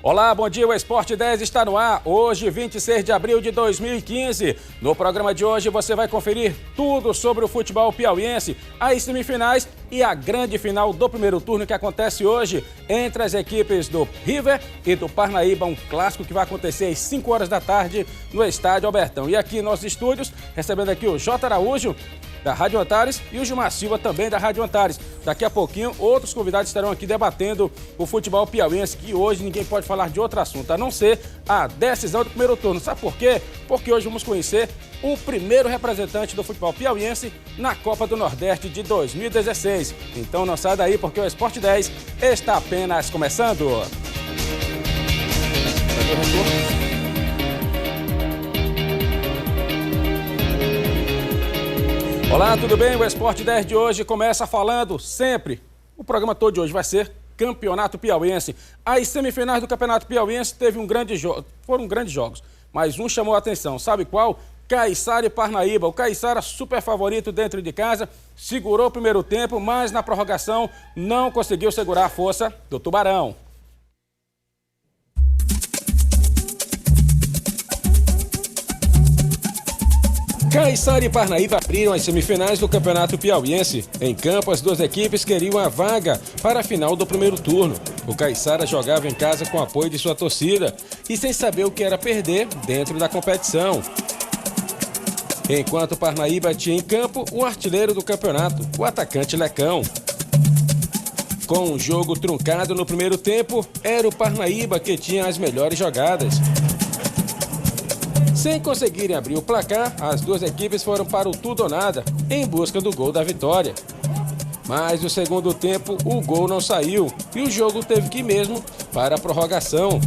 Olá, bom dia, o Esporte 10 está no ar, hoje 26 de abril de 2015. No programa de hoje você vai conferir tudo sobre o futebol piauiense, as semifinais e a grande final do primeiro turno que acontece hoje entre as equipes do River e do Parnaíba, um clássico que vai acontecer às 5 horas da tarde no Estádio Albertão. E aqui em nossos estúdios, recebendo aqui o J. Araújo, da Rádio Antares, e o Gilmar Silva, também da Rádio Antares. Daqui a pouquinho, outros convidados estarão aqui debatendo o futebol piauiense, que hoje ninguém pode falar de outro assunto, a não ser a decisão do primeiro turno. Sabe por quê? Porque hoje vamos conhecer o primeiro representante do futebol piauiense na Copa do Nordeste de 2016. Então não sai daí, porque o Esporte 10 está apenas começando. Olá, tudo bem? O Esporte 10 de hoje começa falando sempre. O programa todo de hoje vai ser Campeonato Piauiense. As semifinais do Campeonato Piauiense foram grandes jogos, mas um chamou a atenção. Sabe qual? Caiçara e Parnaíba. O Caiçara, super favorito dentro de casa, segurou o primeiro tempo, mas na prorrogação não conseguiu segurar a força do Tubarão. Caiçara e Parnaíba abriram as semifinais do Campeonato Piauiense. Em campo, as duas equipes queriam a vaga para a final do primeiro turno. O Caiçara jogava em casa com o apoio de sua torcida e sem saber o que era perder dentro da competição. Enquanto o Parnaíba tinha em campo o artilheiro do campeonato, o atacante Lecão. Com um jogo truncado no primeiro tempo, era o Parnaíba que tinha as melhores jogadas. Sem conseguirem abrir o placar, as duas equipes foram para o tudo ou nada, em busca do gol da vitória. Mas no segundo tempo, o gol não saiu e o jogo teve que ir mesmo para a prorrogação.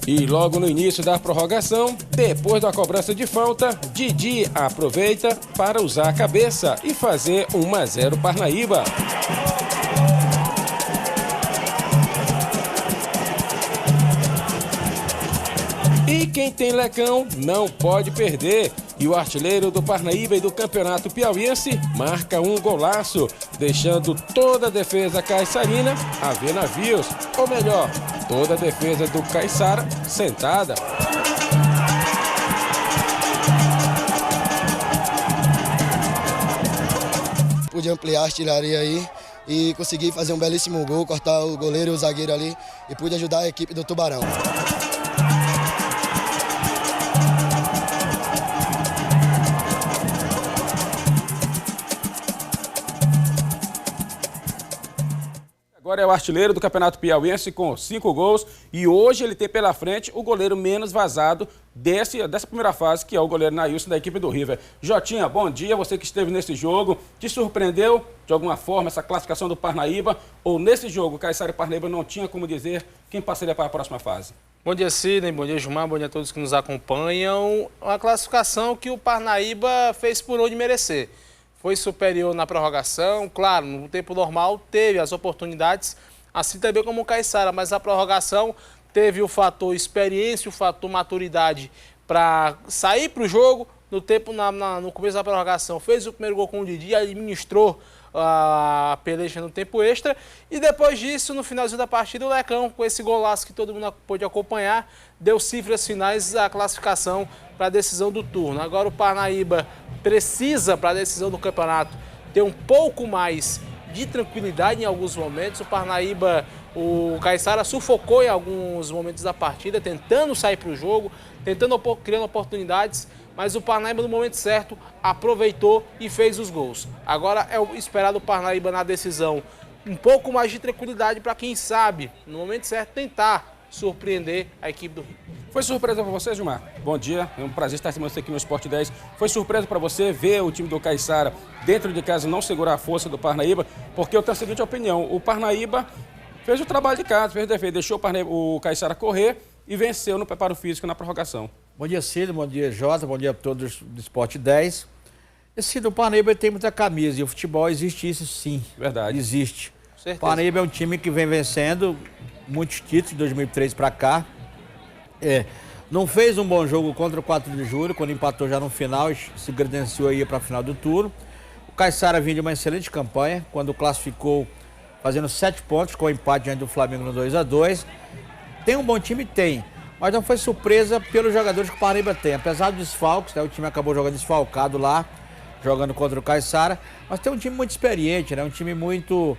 E logo no início da prorrogação, depois da cobrança de falta, Didi aproveita para usar a cabeça e fazer 1-0 Parnaíba. E quem tem Lecão não pode perder. E o artilheiro do Parnaíba e do Campeonato Piauiense marca um golaço, deixando toda a defesa caiçarina a ver navios. Ou melhor, toda a defesa do Caiçara sentada. Pude ampliar a artilharia aí e consegui fazer um belíssimo gol, cortar o goleiro e o zagueiro ali e pude ajudar a equipe do Tubarão. Agora é o artilheiro do Campeonato Piauiense com 5 gols e hoje ele tem pela frente o goleiro menos vazado dessa primeira fase, que é o goleiro Nailson da equipe do River. Jotinha, bom dia, você que esteve nesse jogo, te surpreendeu de alguma forma essa classificação do Parnaíba ou nesse jogo Caiçara e Parnaíba não tinha como dizer quem passaria para a próxima fase? Bom dia, Sidney, bom dia, Gilmar, bom dia a todos que nos acompanham. Uma classificação que o Parnaíba fez por onde merecer. Foi superior na prorrogação, claro, no tempo normal teve as oportunidades, assim também como o Caiçara, mas a prorrogação teve o fator experiência, o fator maturidade para sair para o jogo. No começo da prorrogação, fez o primeiro gol com o Didi, administrou a peleja no tempo extra e depois disso, no finalzinho da partida, o Lecão, com esse golaço que todo mundo pôde acompanhar, deu cifras finais da classificação para a decisão do turno. Agora o Parnaíba precisa, para a decisão do campeonato, ter um pouco mais de tranquilidade em alguns momentos. O Parnaíba, o Caiçara sufocou em alguns momentos da partida, tentando sair para o jogo, criando oportunidades, mas o Parnaíba, no momento certo, aproveitou e fez os gols. Agora é o esperado o Parnaíba na decisão um pouco mais de tranquilidade para quem sabe, no momento certo, tentar surpreender a equipe do Rio. Foi surpresa para você, Gilmar? Bom dia, é um prazer estar recebendo você aqui no Esporte 10. Foi surpresa para você ver o time do Caiçara dentro de casa não segurar a força do Parnaíba? Porque eu tenho a seguinte opinião, o Parnaíba fez o trabalho de casa, fez o defeito, deixou o Caiçara correr e venceu no preparo físico na prorrogação. Bom dia, Cid, bom dia, Jota, bom dia a todos do Esporte 10. Esse o Parnaíba tem muita camisa e o futebol existe isso sim. Verdade. Existe. O Parnaíba é um time que vem vencendo muitos títulos de 2003 para cá. Não fez um bom jogo contra o 4 de julho, quando empatou já no final, se credenciou aí para a final do turno. O Caiçara vinha de uma excelente campanha, quando classificou fazendo 7 pontos com o empate diante do Flamengo no 2-2. Tem um bom time? Tem. Mas não foi surpresa pelos jogadores que o Parnaíba tem. Apesar dos desfalques, né, o time acabou jogando desfalcado lá, jogando contra o Caiçara. Mas tem um time muito experiente, né? Um time com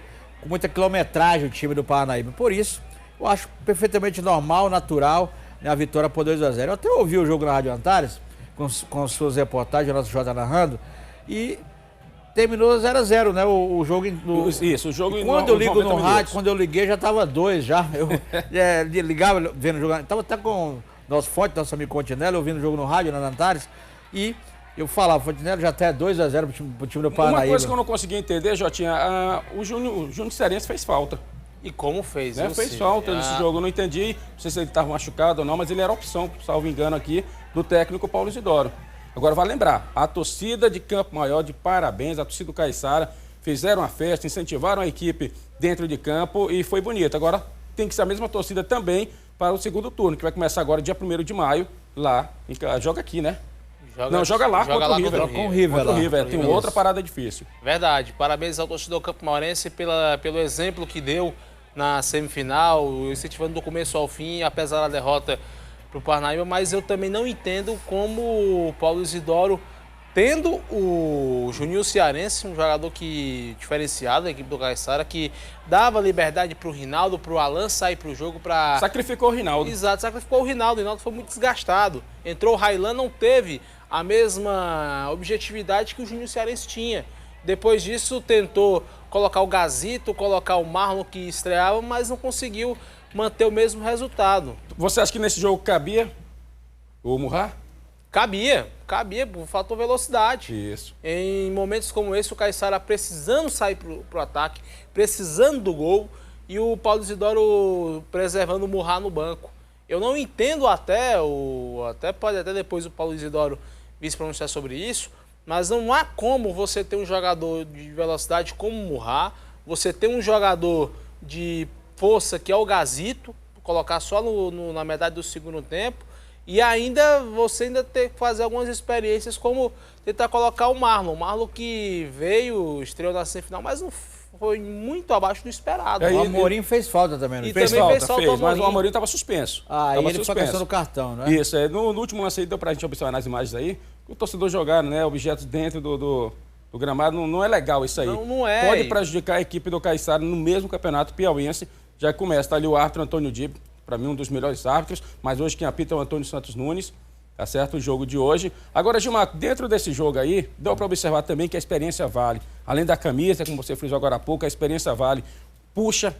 muita quilometragem, o time do Parnaíba. Por isso, eu acho perfeitamente normal, natural, né, a vitória por 2-0. Eu até ouvi o jogo na Rádio Antares, com suas reportagens, o nosso Jota narrando, e terminou 0-0, né? O jogo. Isso, o jogo. Quando eu ligo no rádio, quando eu liguei, já estava 2 já. Eu ligava vendo o jogo. Estava até com o nosso Fonte, nosso amigo Continelli, ouvindo o jogo no rádio, na Antares, e eu falava, Fontenelle já até 2-0 pro time do Parnaíba. Uma coisa que eu não consegui entender, Jotinha, o Júnior Cearense fez falta. E como fez, né? Fez falta nesse jogo, eu não entendi, não sei se ele estava machucado ou não, mas ele era opção, salvo engano aqui, do técnico Paulo Isidoro. Agora, vai lembrar, a torcida de Campo Maior, de parabéns, a torcida do Caiçara, fizeram a festa, incentivaram a equipe dentro de campo e foi bonito. Agora, tem que ser a mesma torcida também para o segundo turno, que vai começar agora dia 1º de maio, lá, joga aqui, né? Joga lá contra o River. Tem outra parada difícil. Verdade. Parabéns ao torcedor Campo Maurense pelo exemplo que deu na semifinal, incentivando do começo ao fim, apesar da derrota para o Parnaíba, mas eu também não entendo como o Paulo Isidoro, tendo o Juninho Cearense, um jogador diferenciado da equipe do Caiçara, que dava liberdade para o Rinaldo, para o Alan sair para o jogo. Sacrificou o Rinaldo. Exato, sacrificou o Rinaldo. O Rinaldo foi muito desgastado. Entrou o Railan, não teve a mesma objetividade que o Juninho Cearense tinha. Depois disso, tentou colocar o Gazito, colocar o Marlon, que estreava, mas não conseguiu manter o mesmo resultado. Você acha que nesse jogo cabia o Murrá? Cabia, faltou velocidade. Isso. Em momentos como esse, o Caiçara precisando sair pro ataque, precisando do gol, e o Paulo Isidoro preservando o Murrá no banco. Eu não entendo até pode depois o Paulo Isidoro vir se pronunciar sobre isso, mas não há como você ter um jogador de velocidade como o Murrá, você ter um jogador de força que é o Gazito, colocar só na metade do segundo tempo, e você ainda ter que fazer algumas experiências, como tentar colocar o Marlon. O Marlon que estreou na semifinal, mas não foi muito abaixo do esperado. O Amorim fez falta também, não fez falta, mas o Amorim estava suspenso. Ele foi caçando o cartão, né? Isso, no último lance aí deu pra gente observar nas imagens aí, o torcedor jogar, né, objetos dentro do gramado, não é legal isso aí. Não é. Pode prejudicar a equipe do Caiçara no mesmo campeonato piauiense. Já começa, tá ali o árbitro Antônio Dib, para mim um dos melhores árbitros, mas hoje quem apita é o Antônio Santos Nunes, tá certo? O jogo de hoje. Agora, Gilmar, dentro desse jogo aí, deu para observar também que a experiência vale. Além da camisa, como você frisou agora há pouco, a experiência vale. Puxa,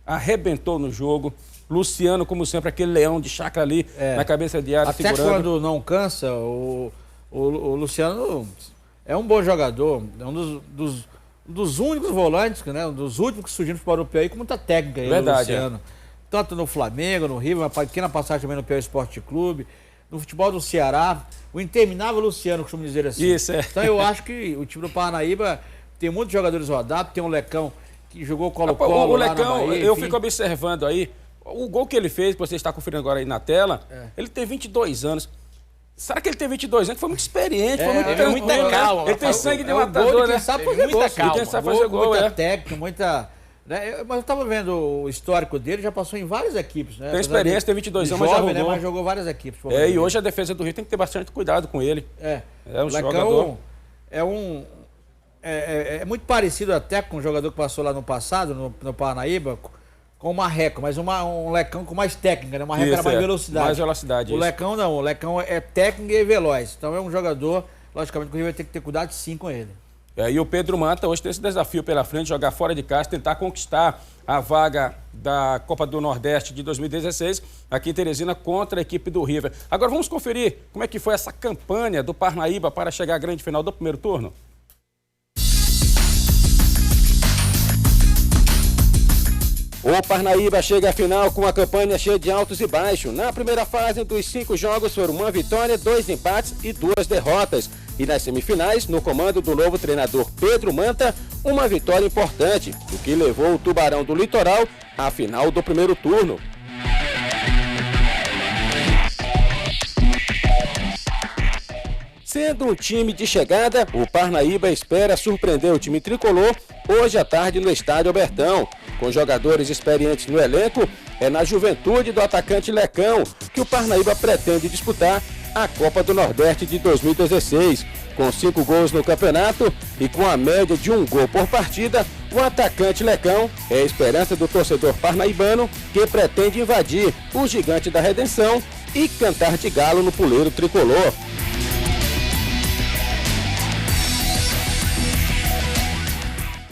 arrebentou no jogo. Luciano, como sempre, aquele leão de chácara ali na cabeça de área, até segurando. Quando não cansa, o Luciano é um bom jogador, é um dos únicos volantes, né, um dos últimos que surgiram para o Piauí com muita técnica. Verdade, Luciano. Tanto no Flamengo, no River, uma pequena passagem também no Piauí Esporte Clube, no futebol do Ceará, o interminável Luciano, costumo dizer assim. Isso, é. Então eu acho que o time do Parnaíba tem muitos jogadores rodados, tem um Lecão que jogou Colo-Colo. O Lecão, eu fico observando aí, o gol que ele fez, que você está conferindo agora aí na tela, ele tem 22 anos. Será que ele tem 22 anos? Foi muito experiente, foi muito tranquilo, muita calma. Ele tem sangue de matador, né? Quem sabe fazer gol. Quem sabe fazer gol, muita técnica, muita... Né? Mas eu estava vendo o histórico dele, já passou em várias equipes, né? Tem experiência, tem 22 anos, mas já jogou. Né? Mas jogou várias equipes. E hoje a defesa do Rio tem que ter bastante cuidado com ele. É um jogador... É muito parecido até com um jogador que passou lá no passado, no Parnaíba, com o Marreco, mas um Lecão com mais técnica, né? O Marreco era mais velocidade. Mais velocidade, o Lecão não, o Lecão é técnico e veloz. Então é um jogador, logicamente, que o Rio vai ter que ter cuidado sim com ele. E o Pedro Manta hoje tem esse desafio pela frente, jogar fora de casa, tentar conquistar a vaga da Copa do Nordeste de 2016, aqui em Teresina, contra a equipe do River. Agora vamos conferir como é que foi essa campanha do Parnaíba para chegar à grande final do primeiro turno. O Parnaíba chega à final com uma campanha cheia de altos e baixos. Na primeira fase, dos 5 jogos, foram 1 vitória, 2 empates e 2 derrotas. E nas semifinais, no comando do novo treinador Pedro Manta, uma vitória importante, o que levou o Tubarão do Litoral à final do primeiro turno. Sendo um time de chegada, o Parnaíba espera surpreender o time tricolor hoje à tarde no Estádio Albertão. com jogadores experientes no elenco, é na juventude do atacante Lecão que o Parnaíba pretende disputar a Copa do Nordeste de 2016. Com 5 gols no campeonato e com a média de 1 gol por partida, o atacante Lecão é a esperança do torcedor parnaibano que pretende invadir o Gigante da Redenção e cantar de galo no puleiro tricolor.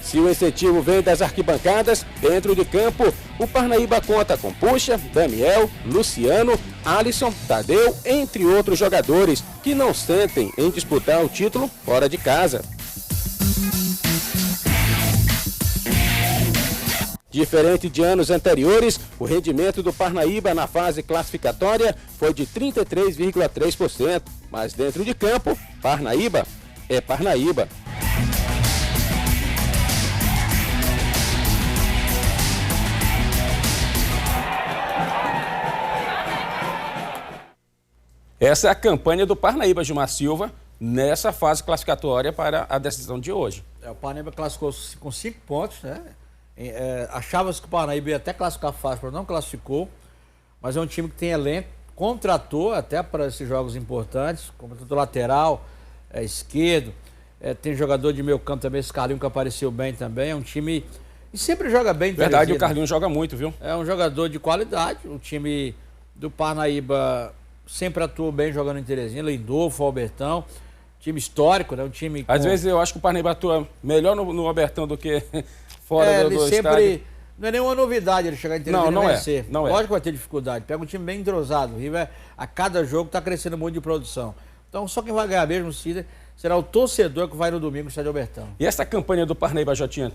Se o incentivo vem das arquibancadas, dentro de campo, o Parnaíba conta com Puxa, Daniel, Luciano, Alisson, Tadeu, entre outros jogadores que não sentem em disputar o título fora de casa. Diferente de anos anteriores, o rendimento do Parnaíba na fase classificatória foi de 33,3%, mas dentro de campo, Parnaíba é Parnaíba. Essa é a campanha do Parnaíba, Gilmar Silva, nessa fase classificatória para a decisão de hoje. O Parnaíba classificou com 5 pontos, né? Achava-se que o Parnaíba ia até classificar fácil, mas não classificou. Mas é um time que tem elenco, contratou até para esses jogos importantes, contratou lateral, esquerdo, tem jogador de meio campo também, esse Carlinho que apareceu bem também. É um time e sempre joga bem. Verdade, o Carlinho joga muito, viu? É um jogador de qualidade. O time do Parnaíba sempre atuou bem jogando em Terezinha, Lindolfo, Albertão, time histórico, né? Um time Às vezes eu acho que o Parnaíba atua melhor no Albertão do que fora do sempre, estádio. Não é nenhuma novidade ele chegar em Terezinha e vencer. Não é. Lógico que vai ter dificuldade. Pega um time bem entrosado. O River, a cada jogo, está crescendo muito de produção. Então só quem vai ganhar mesmo será o torcedor que vai no domingo no estádio Albertão. E essa campanha do Parnaíba, Jotinha?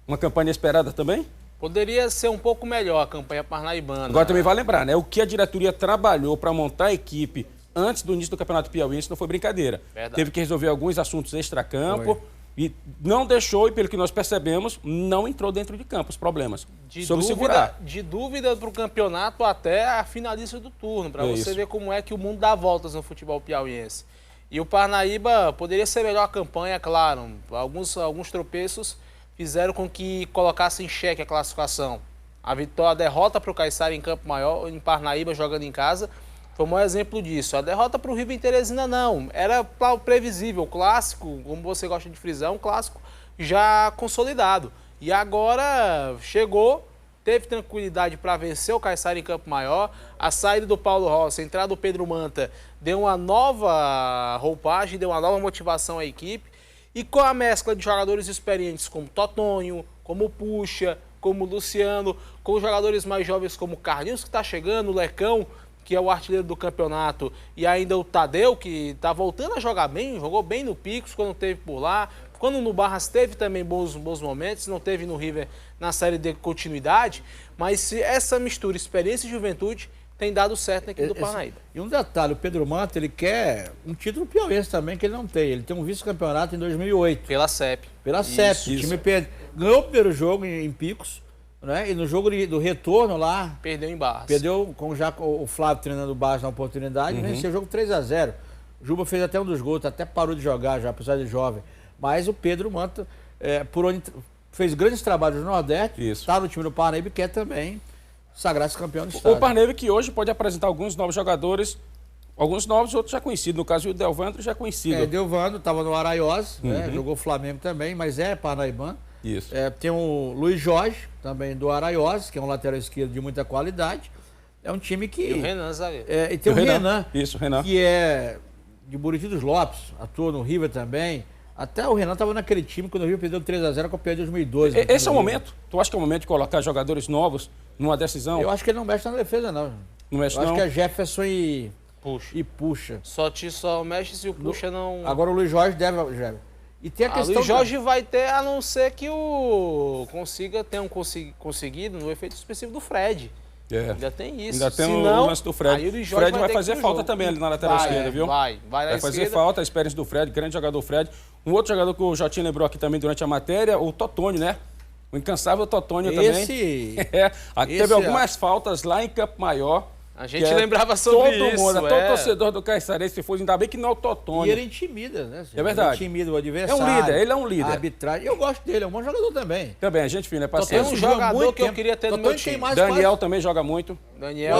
Uma campanha esperada também? Poderia ser um pouco melhor a campanha parnaibana. Agora também vai lembrar, né? O que a diretoria trabalhou para montar a equipe antes do início do Campeonato Piauiense não foi brincadeira. Verdade. Teve que resolver alguns assuntos extracampo e não deixou, e pelo que nós percebemos, não entrou dentro de campo os problemas. De dúvida para o campeonato até a finalista do turno, para você ver como é que o mundo dá voltas no futebol piauiense. E o Parnaíba poderia ser melhor a campanha, claro. Alguns tropeços fizeram com que colocasse em xeque a classificação. A derrota para o Caiçara em Campo Maior, em Parnaíba, jogando em casa, foi o maior exemplo disso. A derrota para o River em Teresina, não. Era previsível. O clássico, como você gosta de frisar, um clássico já consolidado. E agora chegou, teve tranquilidade para vencer o Caiçara em Campo Maior. A saída do Paulo Rossi, a entrada do Pedro Manta, deu uma nova roupagem, deu uma nova motivação à equipe. E com a mescla de jogadores experientes como Totonho, como Puxa, como Luciano, com jogadores mais jovens como Carlinhos, que está chegando, o Lecão, que é o artilheiro do campeonato, e ainda o Tadeu, que está voltando a jogar bem, jogou bem no Picos quando teve por lá. Quando no Barras teve também bons momentos, não teve no River na Série D continuidade, mas se essa mistura experiência e juventude tem dado certo na equipe do Parnaíba. E um detalhe, o Pedro Manta, ele quer um título piauiense também, que ele não tem. Ele tem um vice-campeonato em 2008. Pela CEP. Pela CEP. O time ganhou o primeiro jogo em Picos, né? E no jogo do retorno lá... Perdeu em Barras. Perdeu com o Flávio treinando o Barras na oportunidade, venceu o jogo 3-0. O Juba fez até um dos gols, até parou de jogar já, apesar de jovem. Mas o Pedro Manta, por onde fez grandes trabalhos no Nordeste, está no time do Parnaíba e quer também sagrar-se campeão do estado. O Parnaíba que hoje pode apresentar alguns novos jogadores, alguns novos, outros já conhecidos. No caso, o Delvandro já conhecido. O Delvandro estava no Araiós, né? Jogou Flamengo também, mas é parnaibano. Isso. Tem o Luiz Jorge, também do Araiós, que é um lateral esquerdo de muita qualidade. É um time que... E o Renan, zagueiro. E tem o Renan, isso, Renan, que é de Buriti dos Lopes, atua no River também. Até o Renan estava naquele time quando o River perdeu 3-0 com a Campeonato de 2012. Esse é o momento? Tu acha que é o momento de colocar jogadores novos numa decisão? Eu acho que ele não mexe na defesa, não. Não mexe, não? Eu acho que é Jefferson e Puxa. Só mexe se o Puxa não... Agora o Luiz Jorge deve... E tem a questão... Luiz Jorge vai ter, a não ser que tenha conseguido no efeito específico do Fred. Ainda tem isso. Ainda tem o lance do Fred. O Fred vai fazer falta também ali na lateral esquerda, viu? Vai fazer falta a experiência do Fred, grande jogador Fred. Um outro jogador que o Jotinho lembrou aqui também durante a matéria, o Totônio, né? O incansável Totônio também. Teve algumas faltas lá em Campo Maior. A gente lembrava sobre todo isso. Mundo, todo torcedor do Caixarense foi, ainda bem que não é o Totônio. E ele intimida, né? É verdade. Ele intimida o adversário. É um líder, ele é um líder. Arbitragem. Eu gosto dele, é um bom jogador também. Também, a gente fina, é É parceiro. um jogador que eu queria ter no meu time. Daniel também joga muito. Daniel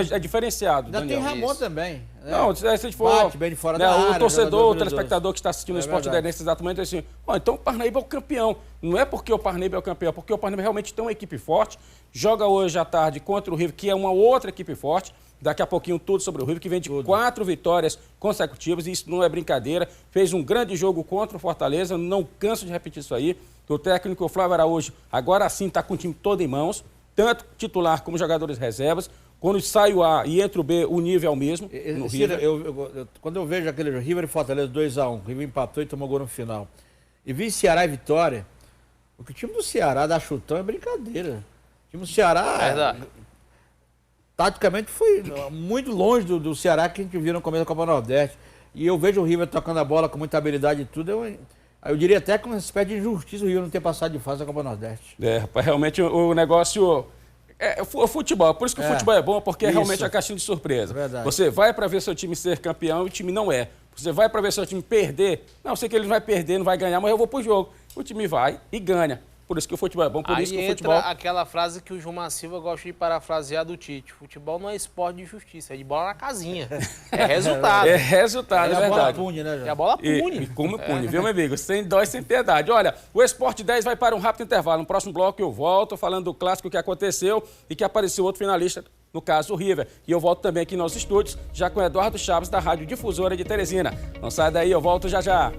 é diferenciado. Ainda Daniel. tem Ramon também. Né? Não, se a gente for... Bate bem de fora da área, o torcedor, jogador o telespectador que está assistindo o Esporte verdade. 10 nesse exato momento, é assim, então o Parnaíba é o campeão. Não é porque o Parnaíba é o campeão, é porque o Parnaíba realmente tem uma equipe forte, joga hoje à tarde contra o River, que é uma outra equipe forte. Daqui a pouquinho tudo sobre o River, que vem de 4 vitórias consecutivas, e isso não é brincadeira. Fez um grande jogo contra o Fortaleza, não canso de repetir isso aí. O técnico Flávio Araújo, agora sim está com o time todo em mãos, tanto titular como jogadores reservas. Quando sai o A e entra o B, o nível é o mesmo. No Ciro, River. quando eu vejo aquele River e Fortaleza 2-1, o River empatou e tomou gol no final, e vi Ceará e Vitória, o que o time do Ceará dá chutão é brincadeira. O time do Ceará... Verdade. Taticamente foi muito longe do Ceará que a gente viu no começo da Copa Nordeste. E eu vejo o River tocando a bola com muita habilidade e tudo. Eu diria até que uma espécie de injustiça o River não ter passado de fase da Copa Nordeste. Rapaz, realmente o negócio... o futebol, por isso que o futebol é bom, porque é realmente a caixinha de surpresa. Verdade. Você vai para ver seu time ser campeão e o time não é. Você vai para ver seu time perder. Não, eu sei que ele vai perder, não vai ganhar, mas eu vou pro jogo. O time vai e ganha. Por isso que o futebol é bom, por isso que o futebol... Aí entra aquela frase que o Gilmar Silva gosta de parafrasear do Tite. Futebol não é esporte de justiça, é de bola na casinha. É resultado. É resultado, é verdade. A bola pune, né, João? É a bola pune. E como pune, viu, meu amigo? Sem dó e sem piedade. Olha, o Esporte 10 vai para um rápido intervalo. No próximo bloco eu volto falando do clássico que aconteceu e que apareceu outro finalista, no caso o River. E eu volto também aqui nos estúdios, já com o Eduardo Chaves, da Rádio Difusora de Teresina. Não sai daí, eu volto já já.